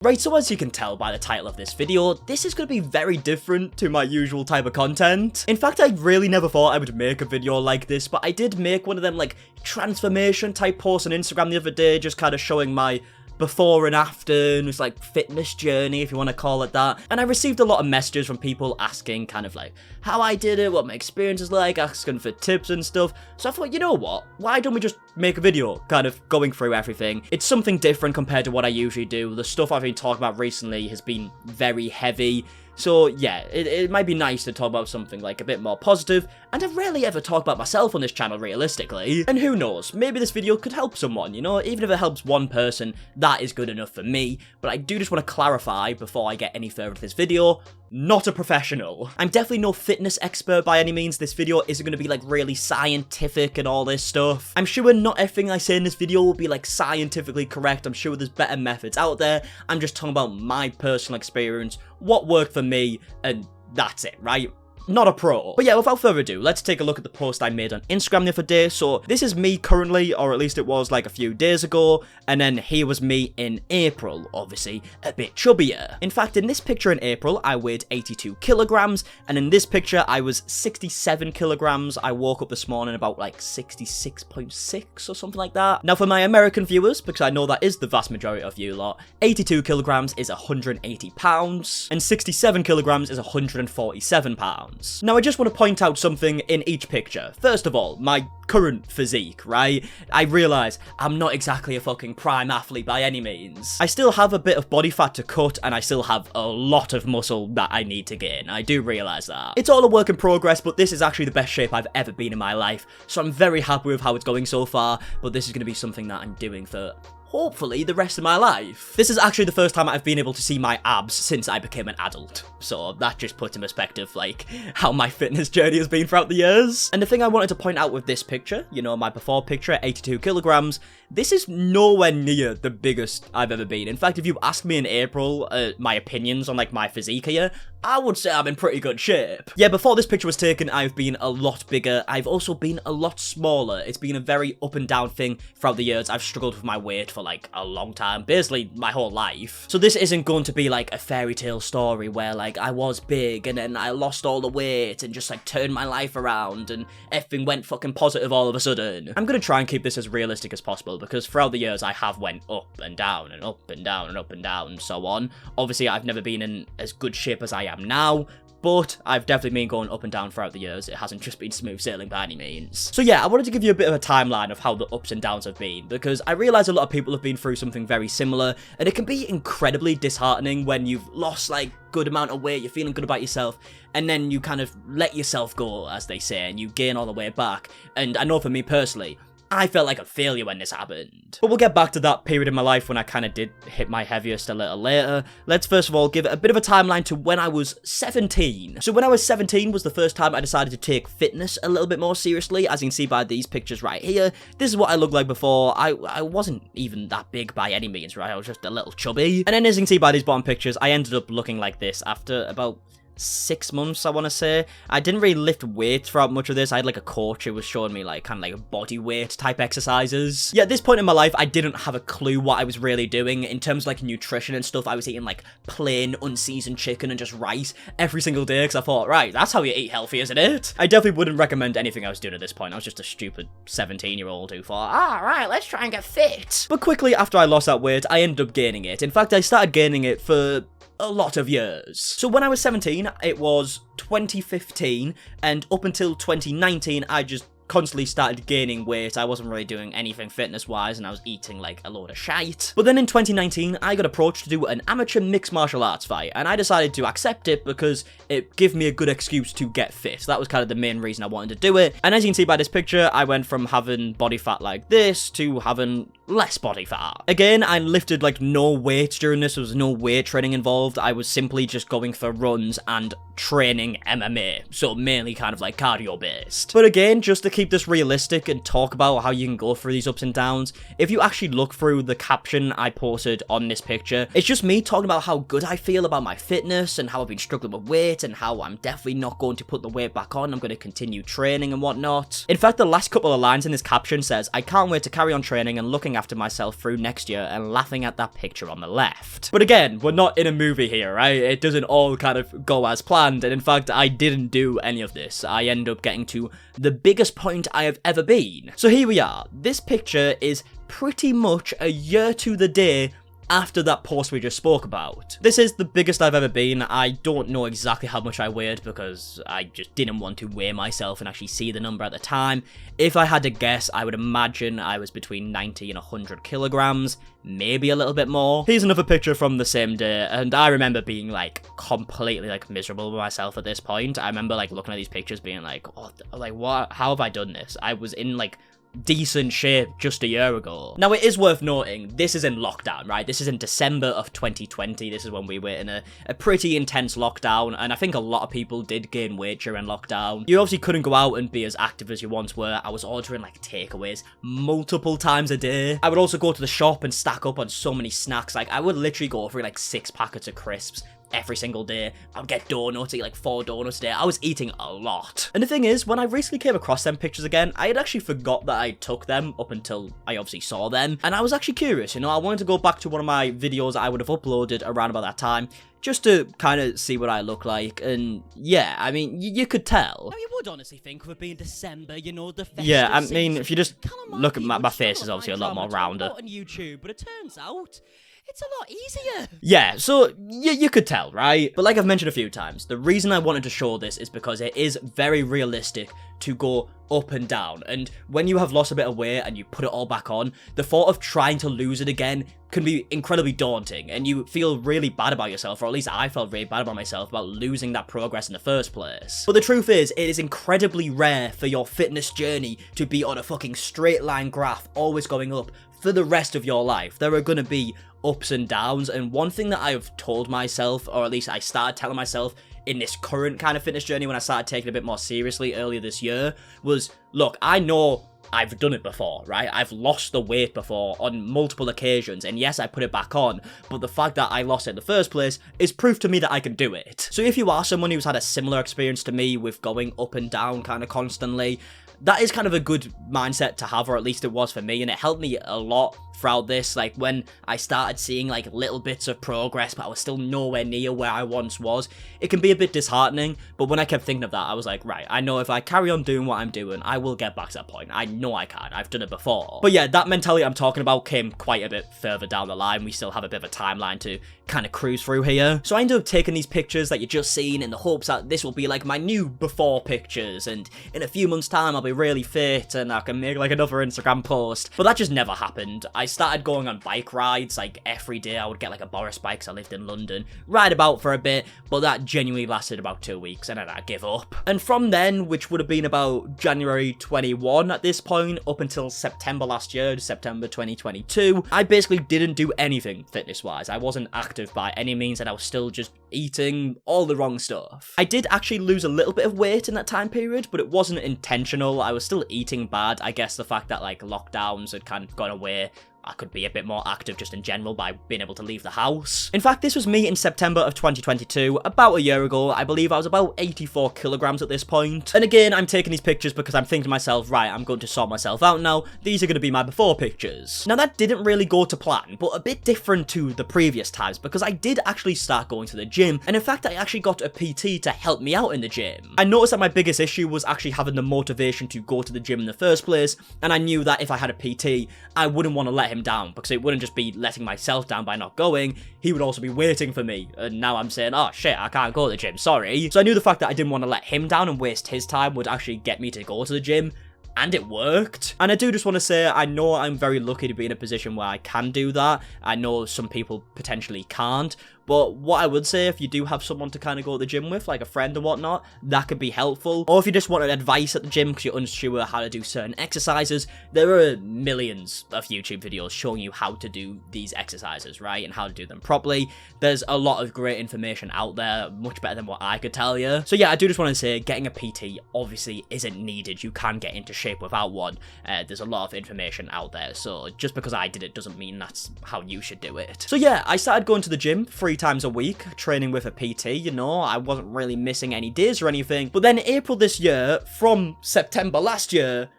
Right, so as you can tell by the title of this video, this is going to be very different to my usual type of content. In fact, I really never thought I would make a video like this, but I did make one of them like transformation type posts on Instagram the other day, just kind of showing my before and after, and it's like fitness journey, if you want to call it that. And I received a lot of messages from people asking kind of like how I did it, what my experience is like, asking for tips and stuff. So I thought, you know what, why don't we just make a video kind of going through everything? It's something different compared to what I usually do. The stuff I've been talking about recently has been very heavy. So yeah, it might be nice to talk about something like a bit more positive, and I rarely ever talk about myself on this channel realistically. And who knows, maybe this video could help someone, you know, even if it helps one person, that is good enough for me. But I do just want to clarify before I get any further with this video, not a professional. I'm definitely no fitness expert by any means. This video isn't going to be like really scientific and all this stuff. I'm sure not everything I say in this video will be like scientifically correct. I'm sure there's better methods out there. I'm just talking about my personal experience, what worked for me, and that's it, right? Not a pro. But yeah, without further ado, let's take a look at the post I made on Instagram the other day. So this is me currently, or at least it was like a few days ago, and then here was me in April, obviously a bit chubbier. In fact, in this picture in April, I weighed 82 kilograms, and in this picture, I was 67 kilograms. I woke up this morning about like 66.6 or something like that. Now for my American viewers, because I know that is the vast majority of you lot, 82 kilograms is 180 pounds, and 67 kilograms is 147 pounds. Now, I just want to point out something in each picture. First of all, my current physique, right? I realise I'm not exactly a fucking prime athlete by any means. I still have a bit of body fat to cut, and I still have a lot of muscle that I need to gain. I do realise that. It's all a work in progress, but this is actually the best shape I've ever been in my life, so I'm very happy with how it's going so far, but this is going to be something that I'm doing for hopefully the rest of my life. This is actually the first time I've been able to see my abs since I became an adult. So that just puts in perspective, like, how my fitness journey has been throughout the years. And the thing I wanted to point out with this picture, you know, my before picture at 82 kilograms, this is nowhere near the biggest I've ever been. In fact, if you ask me in April, my opinions on, like, my physique here, I would say I'm in pretty good shape. Yeah, before this picture was taken, I've been a lot bigger. I've also been a lot smaller. It's been a very up and down thing throughout the years. I've struggled with my weight for like a long time, basically my whole life. So this isn't going to be like a fairy tale story where like I was big and then I lost all the weight and just like turned my life around and everything went fucking positive all of a sudden. I'm gonna try and keep this as realistic as possible because throughout the years I have went up and down and up and down and up and down and so on. Obviously I've never been in as good shape as I am now, but I've definitely been going up and down throughout the years. It hasn't just been smooth sailing by any means. So yeah, I wanted to give you a bit of a timeline of how the ups and downs have been, because I realise a lot of people have been through something very similar, and it can be incredibly disheartening when you've lost like good amount of weight, you're feeling good about yourself, and then you kind of let yourself go, as they say, and you gain all the way back. And I know for me personally, I felt like a failure when this happened. But we'll get back to that period in my life when I kind of did hit my heaviest a little later. Let's first of all give it a bit of a timeline to when I was 17. So when I was 17 was the first time I decided to take fitness a little bit more seriously. As you can see by these pictures right here, this is what I looked like before. I wasn't even that big by any means, right? I was just a little chubby. And then as you can see by these bottom pictures, I ended up looking like this after about 6 months, I want to say. I didn't really lift weights throughout much of this. I had like a coach who was showing me like kind of like body weight type exercises. Yeah, at this point in my life, I didn't have a clue what I was really doing in terms of like nutrition and stuff. I was eating like plain unseasoned chicken and just rice every single day because I thought, right, that's how you eat healthy, isn't it? I definitely wouldn't recommend anything I was doing at this point. I was just a stupid 17-year-old who thought, right, let's try and get fit. But quickly after I lost that weight, I ended up gaining it. In fact, I started gaining it for a lot of years. So when I was 17, it was 2015, and up until 2019, I just constantly started gaining weight. I wasn't really doing anything fitness-wise, and I was eating like a load of shite. But then in 2019, I got approached to do an amateur mixed martial arts fight, and I decided to accept it because it gave me a good excuse to get fit. So that was kind of the main reason I wanted to do it. And as you can see by this picture, I went from having body fat like this to having less body fat. Again, I lifted like no weights during this. There was no weight training involved. I was simply just going for runs and training MMA, so mainly kind of like cardio based. But again, just to keep this realistic and talk about how you can go through these ups and downs, if you actually look through the caption I posted on this picture, it's just me talking about how good I feel about my fitness and how I've been struggling with weight and how I'm definitely not going to put the weight back on. I'm going to continue training and whatnot. In fact, the last couple of lines in this caption says, "I can't wait to carry on training and looking after myself through next year and laughing at that picture on the left. But again, we're not in a movie here, right? It doesn't all kind of go as planned, and in fact, I didn't do any of this. I end up getting to the biggest point I have ever been. So here we are. This picture is pretty much a year to the day after that post we just spoke about. This is the biggest I've ever been. I don't know exactly how much I weighed because I just didn't want to weigh myself and actually see the number at the time. If I had to guess, I would imagine I was between 90 and 100 kilograms, maybe a little bit more. Here's another picture from the same day, and I remember being like completely like miserable with myself at this point. I remember like looking at these pictures being like, oh, like what? How have I done this? I was in like decent shape just a year ago. Now, it is worth noting, this is in lockdown, right? This is in December of 2020. This is when we were in a pretty intense lockdown, and I think a lot of people did gain weight during lockdown. You obviously couldn't go out and be as active as you once were. I was ordering like takeaways multiple times a day. I would also go to the shop and stack up on so many snacks. Like, I would literally go through like 6 packets of crisps every single day. I would get donuts, eat like 4 donuts a day. I was eating a lot. And the thing is, when I recently came across them pictures again, I had actually forgot that I took them up until I obviously saw them. And I was actually curious, you know, I wanted to go back to one of my videos I would have uploaded around about that time, just to kind of see what I look like. And yeah, I mean, you could tell. Now, you would honestly think with it being December, you know, the festive yeah, I mean, if you just season, look at my face is obviously a lot more rounder. on YouTube, but it turns out it's a lot easier. Yeah, so you could tell, right? But like I've mentioned a few times, the reason I wanted to show this is because it is very realistic to go up and down. And when you have lost a bit of weight and you put it all back on, the thought of trying to lose it again can be incredibly daunting, and you feel really bad about yourself, or at least I felt really bad about myself about losing that progress in the first place. But the truth is, it is incredibly rare for your fitness journey to be on a fucking straight line graph, always going up for the rest of your life. There are gonna be ups and downs, and one thing that I've told myself, or at least I started telling myself in this current kind of fitness journey when I started taking it a bit more seriously earlier this year, was, look, I know I've done it before, right? I've lost the weight before on multiple occasions, and yes, I put it back on, but the fact that I lost it in the first place is proof to me that I can do it. So if you are someone who's had a similar experience to me with going up and down kind of constantly, that is kind of a good mindset to have, or at least it was for me, and it helped me a lot throughout this. Like, when I started seeing like little bits of progress, but I was still nowhere near where I once was, it can be a bit disheartening. But when I kept thinking of that, I was like, right, I know if I carry on doing what I'm doing, I will get back to that point. I know I can. I've done it before. But yeah, that mentality I'm talking about came quite a bit further down the line. We still have a bit of a timeline to kind of cruise through here. So I ended up taking these pictures that you just seen in the hopes that this will be like my new before pictures, and in a few months time I'll be really fit and I can make like another Instagram post. But that just never happened. I started going on bike rides like every day. I would get like a Boris bike because I lived in London, ride about for a bit, but that genuinely lasted about 2 weeks and then I give up. And from then, which would have been about January 21 at this point, up until September last year, September 2022, I basically didn't do anything fitness wise. I wasn't active by any means, and I was still just eating all the wrong stuff. I did actually lose a little bit of weight in that time period, but it wasn't intentional. I was still eating bad. I guess the fact that like lockdowns had kind of gone away, I could be a bit more active just in general by being able to leave the house. In fact, this was me in September of 2022, about a year ago. I believe I was about 84 kilograms at this point. And again, I'm taking these pictures because I'm thinking to myself, right, I'm going to sort myself out now. These are going to be my before pictures. Now, that didn't really go to plan, but a bit different to the previous times because I did actually start going to the gym. And in fact, I actually got a PT to help me out in the gym. I noticed that my biggest issue was actually having the motivation to go to the gym in the first place. And I knew that if I had a PT, I wouldn't want to let him down, because it wouldn't just be letting myself down by not going, he would also be waiting for me, and now I'm saying, oh shit, I can't go to the gym, sorry. So I knew the fact that I didn't want to let him down and waste his time would actually get me to go to the gym, and it worked. And I do just want to say, I know I'm very lucky to be in a position where I can do that. I know some people potentially can't, but what I would say, if you do have someone to kind of go to the gym with, like a friend or whatnot, that could be helpful. Or if you just wanted advice at the gym because you're unsure how to do certain exercises, there are millions of YouTube videos showing you how to do these exercises, right? And how to do them properly. There's a lot of great information out there, much better than what I could tell you. So yeah, I do just want to say, getting a PT obviously isn't needed. You can get into shape without one. There's a lot of information out there. So just because I did it doesn't mean that's how you should do it. So yeah, I started going to the gym 3 times a week, training with a PT, you know, I wasn't really missing any days or anything. But then April this year, from September last year,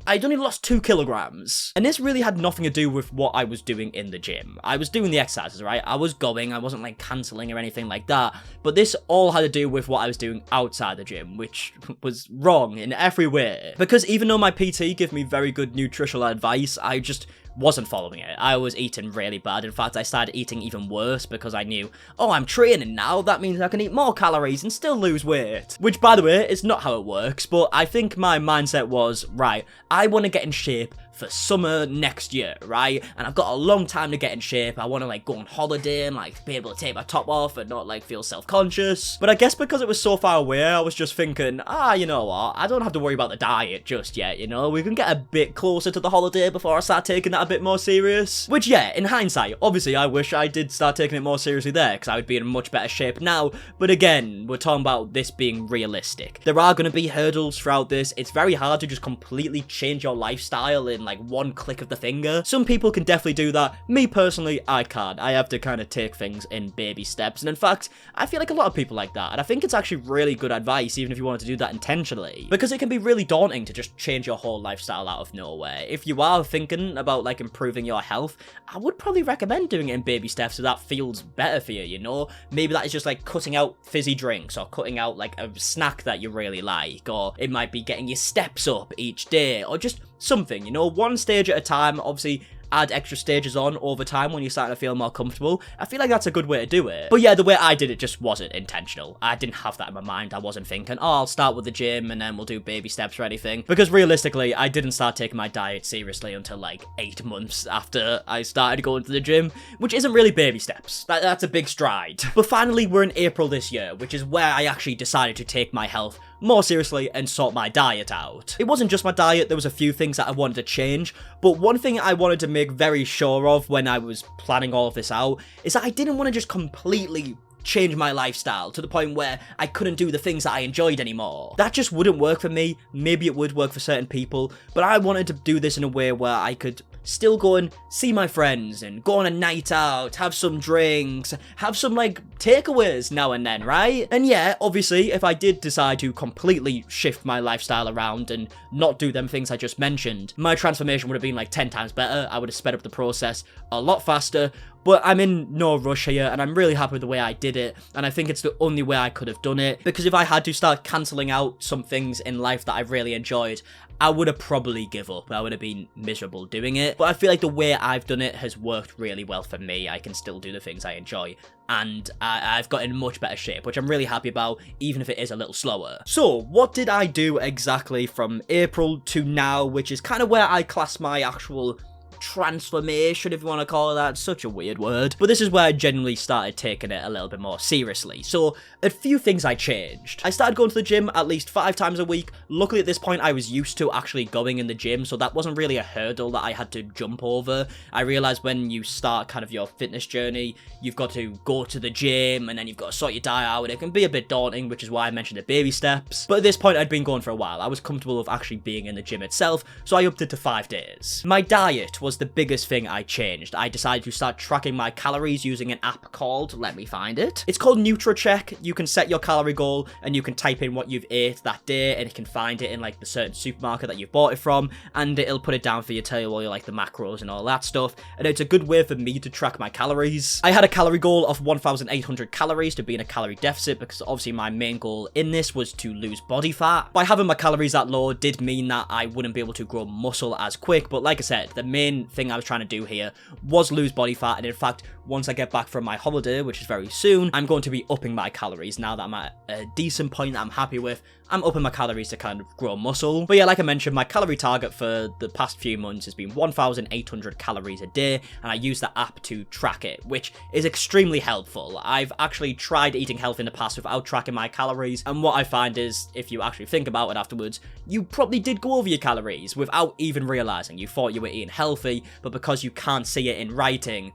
I'd only lost 2 kilograms. And this really had nothing to do with what I was doing in the gym. I was doing the exercises, right? I was going, I wasn't like cancelling or anything like that. But this all had to do with what I was doing outside the gym, which was wrong in every way. Because even though my PT gave me very good nutritional advice, I just wasn't following it. I was eating really bad. In fact, I started eating even worse because I knew, oh, I'm training now. That means I can eat more calories and still lose weight. Which, by the way, is not how it works, but I think my mindset was, right, I want to get in shape for summer next year, right? And I've got a long time to get in shape. I want to like go on holiday and like be able to take my top off and not like feel self-conscious. But I guess because it was so far away, I was just thinking, you know what? I don't have to worry about the diet just yet, you know? We can get a bit closer to the holiday before I start taking that a bit more serious. Which, yeah, in hindsight, obviously I wish I did start taking it more seriously there because I would be in much better shape now. But again, we're talking about this being realistic. There are going to be hurdles throughout this. It's very hard to just completely change your lifestyle in like one click of the finger. Some people can definitely do that. Me personally, I can't. I have to kind of take things in baby steps. And in fact, I feel like a lot of people like that. And I think it's actually really good advice, even if you wanted to do that intentionally. Because it can be really daunting to just change your whole lifestyle out of nowhere. If you are thinking about like improving your health, I would probably recommend doing it in baby steps so that feels better for you, you know? Maybe that is just like cutting out fizzy drinks or cutting out like a snack that you really like, or it might be getting your steps up each day, or just something, you know, one stage at a time. Obviously add extra stages on over time when you're starting to feel more comfortable. I feel like that's a good way to do it. But yeah, the way I did it just wasn't intentional. I didn't have that in my mind. I wasn't thinking, oh, I'll start with the gym and then we'll do baby steps or anything. Because realistically, I didn't start taking my diet seriously until like 8 months after I started going to the gym, which isn't really baby steps. That's a big stride. But finally, we're in April this year, which is where I actually decided to take my health more seriously and sort my diet out. It wasn't just my diet, there was a few things that I wanted to change, but one thing I wanted to make very sure of when I was planning all of this out is that I didn't want to just completely change my lifestyle to the point where I couldn't do the things that I enjoyed anymore. That just wouldn't work for me. Maybe it would work for certain people, but I wanted to do this in a way where I could still go and see my friends and go on a night out, have some drinks, have some like takeaways now and then, right? And yeah, obviously, if I did decide to completely shift my lifestyle around and not do them things I just mentioned, my transformation would have been like 10 times better. I would have sped up the process a lot faster. But I'm in no rush here, and I'm really happy with the way I did it, and I think it's the only way I could have done it, because if I had to start cancelling out some things in life that I really enjoyed, I would have probably give up. I would have been miserable doing it. But I feel like the way I've done it has worked really well for me. I can still do the things I enjoy, and I've got in much better shape, which I'm really happy about, even if it is a little slower. So, what did I do exactly from April to now, which is kind of where I class my actual transformation, if you want to call it that. Such a weird word. But this is where I genuinely started taking it a little bit more seriously. So, a few things I changed. I started going to the gym at least 5 times a week. Luckily at this point I was used to actually going in the gym, so that wasn't really a hurdle that I had to jump over. I realized when you start kind of your fitness journey, you've got to go to the gym and then you've got to sort your diet out, and it can be a bit daunting, which is why I mentioned the baby steps. But at this point I'd been going for a while. I was comfortable with actually being in the gym itself, so I upped it to 5 days. My diet was the biggest thing I changed. I decided to start tracking my calories using an app called, let me find it. It's called NutriCheck. You can set your calorie goal and you can type in what you've ate that day, and it can find it in like the certain supermarket that you've bought it from, and it'll put it down for you, tell you all your like the macros and all that stuff. And it's a good way for me to track my calories. I had a calorie goal of 1,800 calories to be in a calorie deficit, because obviously my main goal in this was to lose body fat. By having my calories that low did mean that I wouldn't be able to grow muscle as quick, but like I said, the main thing I was trying to do here was lose body fat. And in fact, once I get back from my holiday, which is very soon, I'm going to be upping my calories. Now that I'm at a decent point that I'm happy with, I'm upping my calories to kind of grow muscle. But yeah, like I mentioned, my calorie target for the past few months has been 1,800 calories a day, and I use the app to track it, which is extremely helpful. I've actually tried eating healthy in the past without tracking my calories, and what I find is, if you actually think about it afterwards, you probably did go over your calories without even realizing. You thought you were eating healthy, but because you can't see it in writing,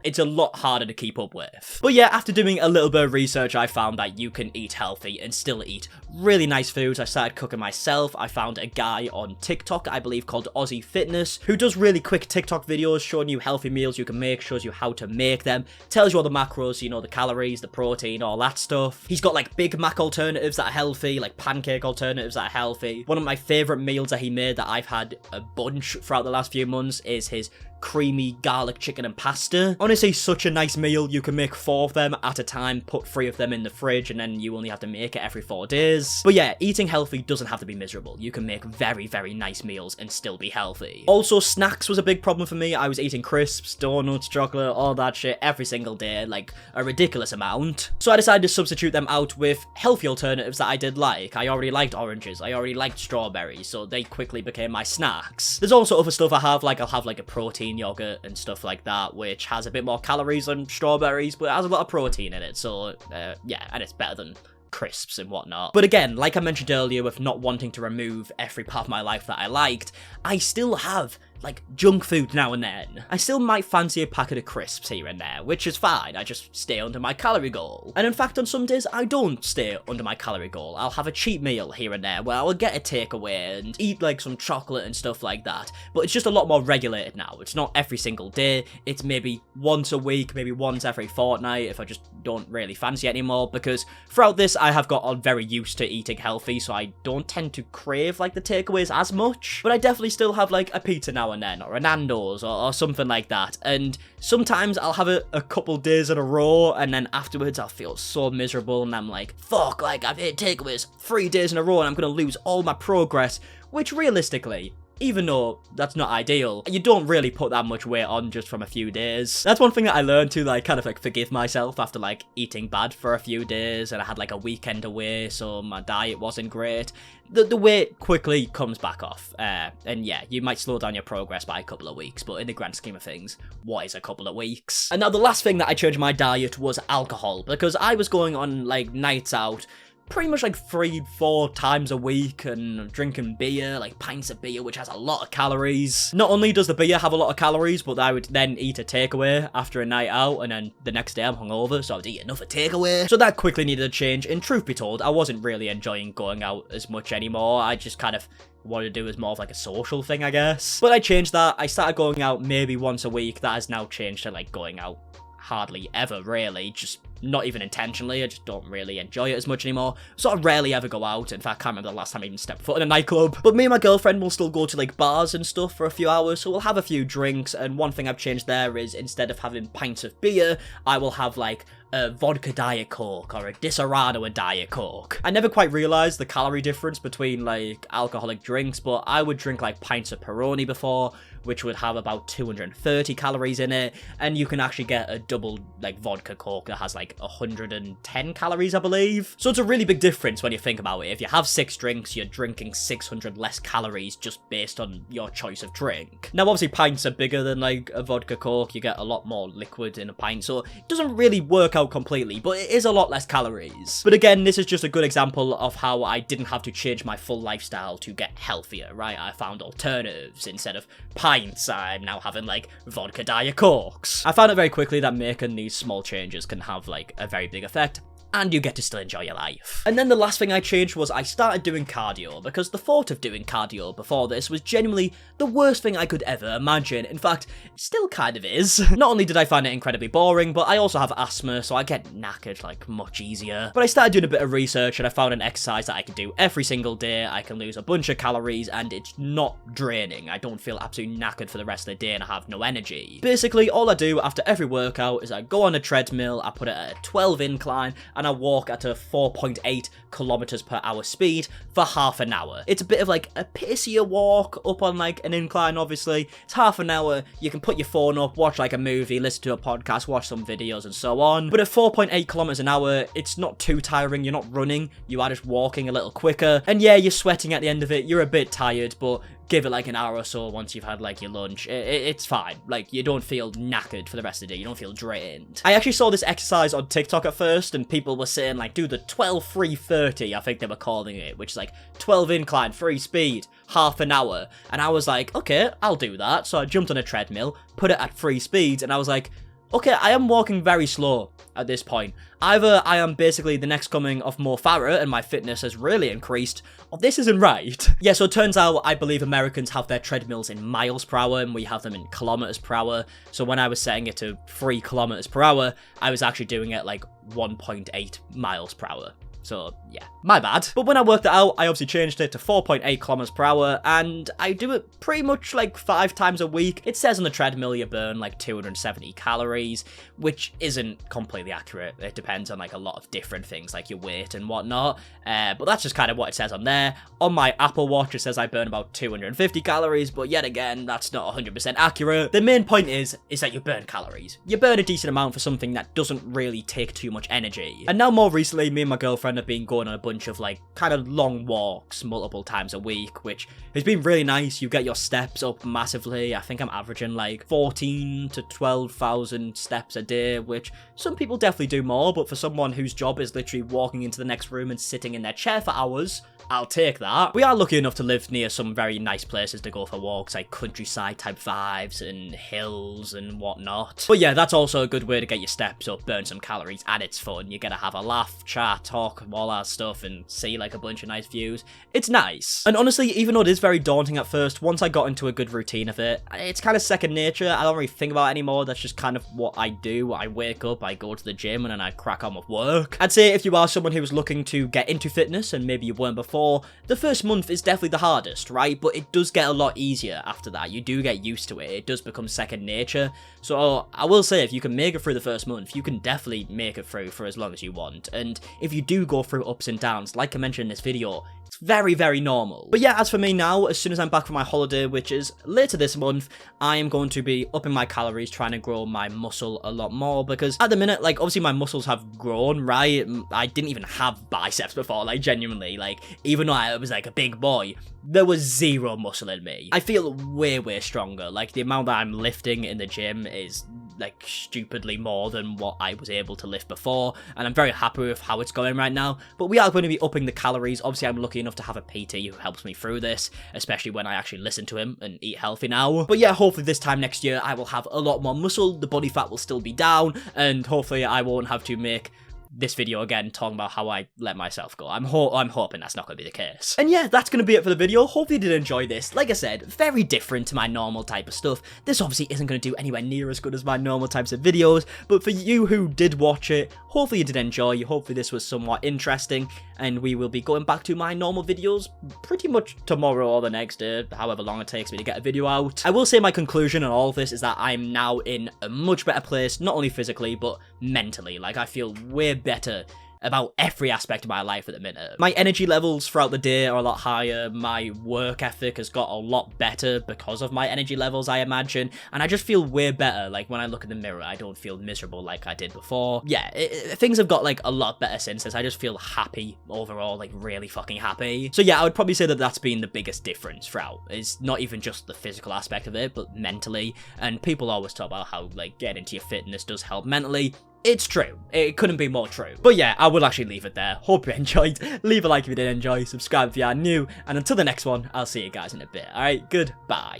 it's a lot harder to keep up with. But yeah, after doing a little bit of research, I found that you can eat healthy and still eat really nice foods. I started cooking myself. I found a guy on TikTok, I believe called Aussie Fitness, who does really quick TikTok videos showing you healthy meals you can make, shows you how to make them, tells you all the macros, you know, the calories, the protein, all that stuff. He's got like Big Mac alternatives that are healthy, like pancake alternatives that are healthy. One of my favorite meals that he made that I've had a bunch throughout the last few months is his creamy garlic chicken and pasta. Honestly, such a nice meal. You can make 4 of them at a time, put 3 of them in the fridge, and then you only have to make it every 4 days. But yeah, eating healthy doesn't have to be miserable. You can make very, very nice meals and still be healthy. Also, snacks was a big problem for me. I was eating crisps, donuts, chocolate, all that shit every single day, like a ridiculous amount. So I decided to substitute them out with healthy alternatives that I did like. I already liked oranges, I already liked strawberries, so they quickly became my snacks. There's also other stuff I have, like I'll have like a protein yogurt and stuff like that, which has a bit more calories than strawberries, but it has a lot of protein in it, so yeah, and it's better than crisps and whatnot. But again, like I mentioned earlier, with not wanting to remove every part of my life that I liked, I still have like junk food now and then. I still might fancy a packet of crisps here and there, which is fine. I just stay under my calorie goal. And in fact, on some days, I don't stay under my calorie goal. I'll have a cheat meal here and there where I will get a takeaway and eat like some chocolate and stuff like that. But it's just a lot more regulated now. It's not every single day. It's maybe once a week, maybe once every fortnight if I just don't really fancy it anymore, because throughout this, I have got very used to eating healthy, so I don't tend to crave like the takeaways as much. But I definitely still have like a pizza now and then, or a Nando's, or something like that. And sometimes I'll have it a couple days in a row, and then afterwards I'll feel so miserable, and I'm like, fuck, like I've ate takeaways 3 days in a row, and I'm gonna lose all my progress, which realistically, even though that's not ideal, you don't really put that much weight on just from a few days. That's one thing that I learned to like kind of like forgive myself after like eating bad for a few days, and I had like a weekend away, so my diet wasn't great. The weight quickly comes back off, and yeah, you might slow down your progress by a couple of weeks, but in the grand scheme of things, what is a couple of weeks? And now the last thing that I changed my diet was alcohol, because I was going on like nights out pretty much like 3-4 times a week and drinking beer, like pints of beer, which has a lot of calories. Not only does the beer have a lot of calories, but I would then eat a takeaway after a night out, and then the next day I'm hungover, so I would eat another takeaway. So that quickly needed a change, and truth be told, I wasn't really enjoying going out as much anymore. I just kind of wanted to do as more of like a social thing, I guess. But I changed that. I started going out maybe once a week. That has now changed to like going out hardly ever, really, just not even intentionally. I just don't really enjoy it as much anymore. Sort of rarely ever go out. In fact, I can't remember the last time I even stepped foot in a nightclub. But me and my girlfriend will still go to like bars and stuff for a few hours, so we'll have a few drinks, and one thing I've changed there is instead of having pints of beer, I will have like a vodka Diet Coke or a Disaronno and Diet Coke. I never quite realised the calorie difference between like alcoholic drinks, but I would drink like pints of Peroni before, which would have about 230 calories in it, and you can actually get a double like vodka Coke that has like 110 calories, I believe. So it's a really big difference when you think about it. If you have 6 drinks, you're drinking 600 less calories just based on your choice of drink. Now obviously pints are bigger than like a vodka Coke, you get a lot more liquid in a pint, so it doesn't really work out completely, but it is a lot less calories. But again, this is just a good example of how I didn't have to change my full lifestyle to get healthier, right? I found alternatives. Instead of pints, I'm now having like vodka Diet Cokes. I found it very quickly that making these small changes can have like a very big effect, and you get to still enjoy your life. And then the last thing I changed was I started doing cardio, because the thought of doing cardio before this was genuinely the worst thing I could ever imagine. In fact, it still kind of is. Not only did I find it incredibly boring, but I also have asthma, so I get knackered like much easier. But I started doing a bit of research, and I found an exercise that I can do every single day. I can lose a bunch of calories, and it's not draining. I don't feel absolutely knackered for the rest of the day, and I have no energy. Basically, all I do after every workout is I go on a treadmill, I put it at a 12 incline, and I walk at a 4.8 kilometers per hour speed for half an hour. It's a bit of like a pacier walk up on like an incline, obviously. It's half an hour. You can put your phone up, watch like a movie, listen to a podcast, watch some videos and so on. But at 4.8 kilometers an hour, it's not too tiring. You're not running. You are just walking a little quicker. And yeah, you're sweating at the end of it. You're a bit tired, but give it like an hour or so once you've had like your lunch. It's fine. Like, you don't feel knackered for the rest of the day. You don't feel drained. I actually saw this exercise on TikTok at first, and people were saying like, do the 12-3-30, I think they were calling it, which is like 12 incline, free speed, half an hour. And I was like, okay, I'll do that. So I jumped on a treadmill, put it at free speed, and I was like, Okay, I am walking very slow at this point. Either I am basically the next coming of Mo Farah and my fitness has really increased, or this isn't right. Yeah, so it turns out I believe Americans have their treadmills in miles per hour and we have them in kilometers per hour. So when I was setting it to 3 kilometers per hour, I was actually doing it like 1.8 miles per hour. So, yeah, my bad. But when I worked it out, I obviously changed it to 4.8 kilometers per hour, and I do it pretty much like 5 times a week. It says on the treadmill you burn like 270 calories, which isn't completely accurate. It depends on like a lot of different things, like your weight and whatnot. But that's just kind of what it says on there. On my Apple Watch, it says I burn about 250 calories, but yet again, that's not 100% accurate. The main point is that you burn calories. You burn a decent amount for something that doesn't really take too much energy. And now more recently, me and my girlfriend have been going on a bunch of like kind of long walks multiple times a week, which has been really nice. You get your steps up massively. I think I'm averaging like 14 to 12,000 steps a day, which some people definitely do more, but for someone whose job is literally walking into the next room and sitting in their chair for hours, I'll take that. We are lucky enough to live near some very nice places to go for walks, like countryside type vibes and hills and whatnot. But yeah, that's also a good way to get your steps up, burn some calories, and it's fun. You get to have a laugh, chat, talk, all that stuff, and see like a bunch of nice views. It's nice. And honestly, even though it is very daunting at first, once I got into a good routine of it, it's kind of second nature. I don't really think about it anymore. That's just kind of what I do. I wake up, I go to the gym, and then I crack on with work. I'd say if you are someone who is looking to get into fitness, and maybe you weren't before, the first month is definitely the hardest, right? But it does get a lot easier after that. You do get used to it. It does become second nature. So I will say, if you can make it through the first month, you can definitely make it through for as long as you want. And if you do go through ups and downs, like I mentioned in this video, it's very, very normal. But yeah, as for me now, as soon as I'm back from my holiday, which is later this month, I am going to be upping my calories, trying to grow my muscle a lot more, because at the minute, like, obviously my muscles have grown, right? I didn't even have biceps before, like, genuinely, like, even though I was like a big boy, there was zero muscle in me. I feel way, way stronger. Like, the amount that I'm lifting in the gym is like stupidly more than what I was able to lift before, and I'm very happy with how it's going right now. But we are going to be upping the calories. Obviously, I'm lucky enough to have a PT who helps me through this, especially when I actually listen to him and eat healthy now. But yeah, hopefully this time next year I will have a lot more muscle, the body fat will still be down, and hopefully I won't have to make this video again talking about how I let myself go. I'm hoping that's not going to be the case. And yeah, that's going to be it for the video. Hopefully you did enjoy this. Like I said, very different to my normal type of stuff. This obviously isn't going to do anywhere near as good as my normal types of videos, but for you who did watch it, hopefully you did enjoy. Hopefully this was somewhat interesting, and we will be going back to my normal videos pretty much tomorrow or the next day, however long it takes me to get a video out. I will say my conclusion on all of this is that I'm now in a much better place, not only physically, but mentally. Like, I feel way better about every aspect of my life at the minute. My energy levels throughout the day are a lot higher, my work ethic has got a lot better because of my energy levels, I imagine, and I just feel way better. Like, when I look in the mirror, I don't feel miserable like I did before. Yeah, things have got like a lot better since this. I just feel happy overall, like really fucking happy. So yeah, I would probably say that that's been the biggest difference throughout. It's not even just the physical aspect of it, but mentally, and people always talk about how like getting into your fitness does help mentally. It's true. It couldn't be more true. But yeah, I will actually leave it there. Hope you enjoyed. Leave a like if you did enjoy. Subscribe if you are new. And until the next one, I'll see you guys in a bit. Alright, goodbye.